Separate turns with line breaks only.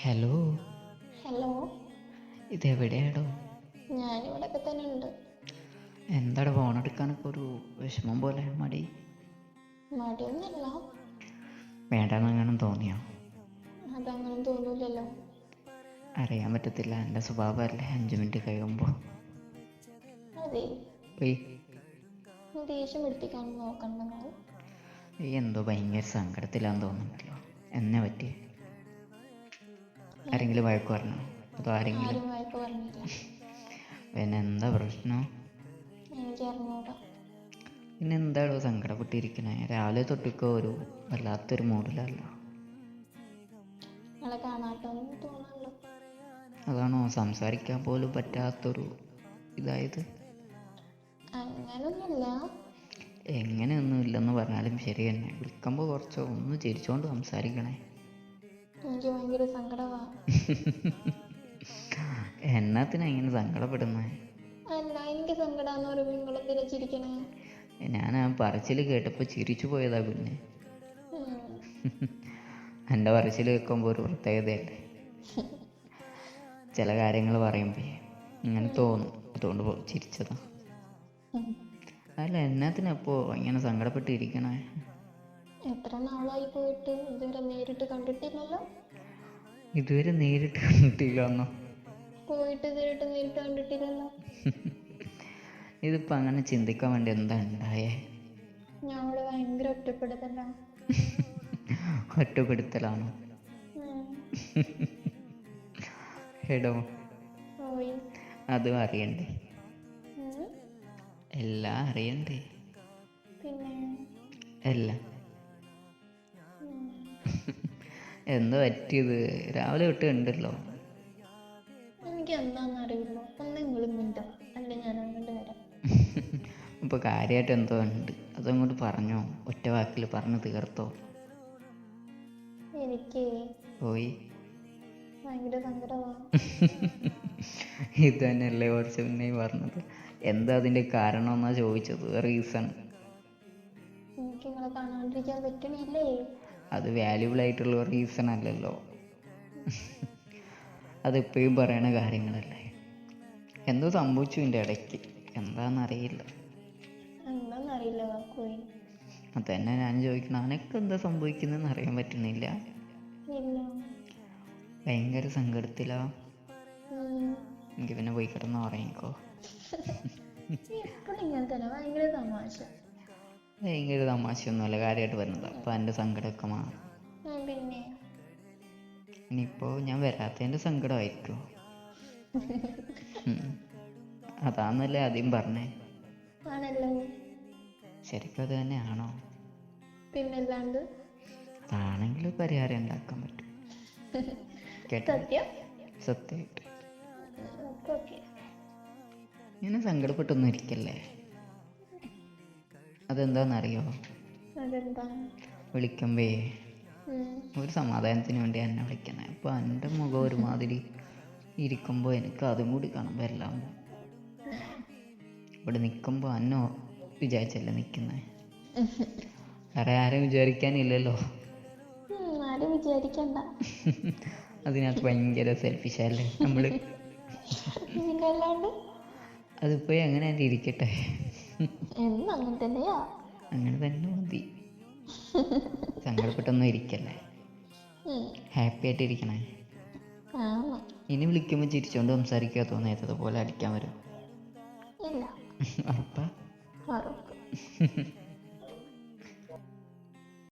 Hello,
hello.
ഇതെവിടെയാടോ?
ഞാനിവിടൊക്കെ തന്നെ ഉണ്ട്.
എന്താടാ ഫോണെടുക്കാനൊക്കെ ഒരു വിഷമം പോലെ, മടി?
മടിയൊന്നുമില്ല.
വേണ്ടാന്നങ്ങനെ തോന്നിയോ?
അതങ്ങനെ തോന്നൂലല്ലോ.
അറിയാൻ പറ്റത്തില്ല, എൻ്റെ സ്വഭാവമല്ലേ 5 മിനിറ്റ് കഴിയുമ്പോൾ.
അതെ,
ഈ
ദേഷ്യം പിടിപ്പിക്കാൻ നോക്കണ്ട നിങ്ങൾ.
ഈ എന്തോ ഭയങ്കര സങ്കടത്തിലാന്ന് തോന്നുന്നുണ്ടല്ലോ. എന്നെ പറ്റി ആരെങ്കിലും വഴക്ക് പറഞ്ഞോ? അതോ ആരെങ്കിലും?
ആരും വഴക്ക് പറഞ്ഞില്ല.
പിന്നെ എന്താ പ്രശ്നം?
എനിക്ക് അറിഞ്ഞൂടാ.
പിന്നെ എന്താടോ സങ്കടപ്പെട്ടിരിക്കണേ? രാവിലെ തൊട്ടിക്കോ ഒരു വല്ലാത്തൊരു മൂഡിലല്ലോ.
നിങ്ങളെ കാണാത്തോന്ന് തോന്നുന്നുള്ളൂ.
അതാണോ സംസാരിക്കാൻ പോലും പറ്റാത്തൊരു ഇതായത്?
അങ്ങനൊന്നുമില്ല.
എങ്ങനെയൊന്നും ഇല്ലെന്ന് പറഞ്ഞാലും ശരി തന്നെ. വിളിക്കുമ്പോൾ കുറച്ച് ഒന്ന് ചിരിച്ചോണ്ട് സംസാരിക്കണേ.
എനിക്ക് ഭയങ്കര സങ്കടമാ.
എന്നാത്തിനാ ഇങ്ങനെ സങ്കടപ്പെടുന്നേ?
അല്ല, എനിക്ക് സങ്കടാന്ന് പറയുമ്പോൾ നിങ്ങളെന്തിനാ ചിരിക്കണേ?
ഞാൻ ആ പറച്ചിൽ കേട്ടപ്പോൾ ചിരിച്ചു പോയതാ. പിന്നെ
ഉം.
എൻ്റെ പറച്ചിൽ കേൾക്കുമ്പോൾ ഒരു പ്രത്യേകതയല്ലേ. ചില കാര്യങ്ങൾ പറയുമ്പോൾ ഇങ്ങനെ തോന്നും, അതുകൊണ്ട് ചിരിച്ചതാ. അല്ല, എന്നാത്തിനപ്പോൾ ഇങ്ങനെ സങ്കടപ്പെട്ടിരിക്കണേ?
എത്ര നാളായി പോയിട്ട് ഇതുവരെ നേരിട്ട് കണ്ടിട്ടില്ലല്ലോ.
ഇതുവരെ നേരിട്ട് കണ്ടിട്ടില്ലെന്നോ?
പോയിട്ട് ഇതുവരെയായിട്ട് നേരിട്ട് കണ്ടിട്ടില്ലല്ലോ.
ഇതിപ്പോൾ അങ്ങനെ ചിന്തിക്കാൻ വേണ്ടി എന്താ ഉണ്ടായേ?
ഞാൻ ഇവിടെ ഭയങ്കര ഒറ്റപ്പെടുത്തല്ല.
ഒറ്റപ്പെടുത്തലാണോ? എടോ,
ഓയ്.
അതും അറിയണ്ടേ?
ഉം.
എല്ലാം അറിയണ്ടേ?
പിന്നെ
എല്ലാം. എന്താ പറ്റിയത്? രാവിലെ തൊട്ട് ഉണ്ടല്ലോ.
എനിക്ക് എന്താണെന്ന് അറിയില്ല. ഒന്നെങ്കിലും മിണ്ട, അല്ല ഞാൻ അങ്ങോട്ട് വരാം.
ഇപ്പോൾ കാര്യമായിട്ട് എന്തോ ഉണ്ട്, അതങ്ങോട്ട് പറഞ്ഞോ. ഒറ്റ വാക്കിൽ പറഞ്ഞ് തീർത്തോ.
എനിക്ക്
പോയി
ഭയങ്കര സങ്കടമാണ്.
ഇത് തന്നെയല്ലേ കുറച്ച് മുന്നേ പറഞ്ഞത്? എന്താ അതിൻ്റെ കാരണം എന്നാ ചോദിച്ചത്? റീസൺ?
എനിക്ക് നിങ്ങളെ കാണാണ്ടിരിക്കാൻ പറ്റണില്ലേ.
അത് വാല്യുബിൾ ആയിട്ടുള്ള റീസൺ അല്ലല്ലോ. അതെപ്പോഴും പറയണ കാര്യങ്ങളല്ലേ. എന്തോ സംഭവിച്ചു ഇതിൻ്റെ ഇടയ്ക്ക്, എന്താണെന്നറിയില്ല.
എന്താണെന്നറിയില്ല കാക്കോയ്.
അതന്നെ ഞാൻ ചോദിക്കണം, അനക്ക് എന്താ സംഭവിക്കുന്നതെന്ന് അറിയാൻ പറ്റുന്നില്ല.
ഇല്ല.
ഭയങ്കര സങ്കടത്തിലാ. എനിക്ക് പിന്നെ പോയി കിടന്ന് ഉറങ്ങിക്കോ.
എപ്പോഴും ഇങ്ങനെ തന്നെ ഭയങ്കര തമാശ.
ഭയങ്കര തമാശയൊന്നുമല്ല, കാര്യമായിട്ട് വരുന്നത്. അപ്പം എൻ്റെ സങ്കടമൊക്കെ മാറും.
പിന്നെ
ഇനിയിപ്പോൾ ഞാൻ വരാത്തതിൻ്റെ സങ്കടമായിരിക്കും. അതാന്നല്ലേ ആദ്യം പറഞ്ഞേ?
ആണല്ലോ.
ശരിക്കും അത് തന്നെയാണോ?
പിന്നല്ലാണ്ട്.
അതാണെങ്കിലും പരിഹാരം ഉണ്ടാക്കാൻ പറ്റും. കേട്ടോ?
സത്യം.
സത്യമായിട്ട്
ഓക്കെ.
ഇങ്ങനെ സങ്കടപ്പെട്ടൊന്നും ഇരിക്കല്ലേ. അതെന്താണെന്നറിയോ?
അതെന്താ?
വിളിക്കുമ്പേ ഒരു സമാധാനത്തിന് വേണ്ടി എന്നെ വിളിക്കണേ. അപ്പോൾ എൻ്റെ മുഖം ഒരുമാതിരി ഇരിക്കുമ്പോൾ എനിക്ക് അതും കൂടി കാണുമ്പോൾ എല്ലാം ഇവിടെ നിൽക്കുമ്പോൾ അന്നോ വിചാരിച്ചല്ലേ നിൽക്കുന്നേ. വേറെ ആരും വിചാരിക്കാനില്ലല്ലോ.
ആരും വിചാരിക്കണ്ട.
അതിനകത്ത് ഭയങ്കര സെൽഫിഷല്ലേ നമ്മൾ.
പിന്നല്ലാണ്ട്.
അതിപ്പോൾ എങ്ങനെ ഇരിക്കട്ടെ,
എന്നും അങ്ങനെ തന്നെയാ.
അങ്ങനെ തന്നെ മതി. സങ്കടപ്പെട്ടൊന്നും ഇരിക്കല്ലേ, ഹാപ്പി ആയിട്ടിരിക്കണേ. ഇനി വിളിക്കുമ്പോൾ ചിരിച്ചോണ്ട് സംസാരിക്കുക. തോന്നിയതുപോലെ അടിക്കാൻ വരും.
ഇല്ല.
ഉറപ്പാ?
ഉറപ്പ്.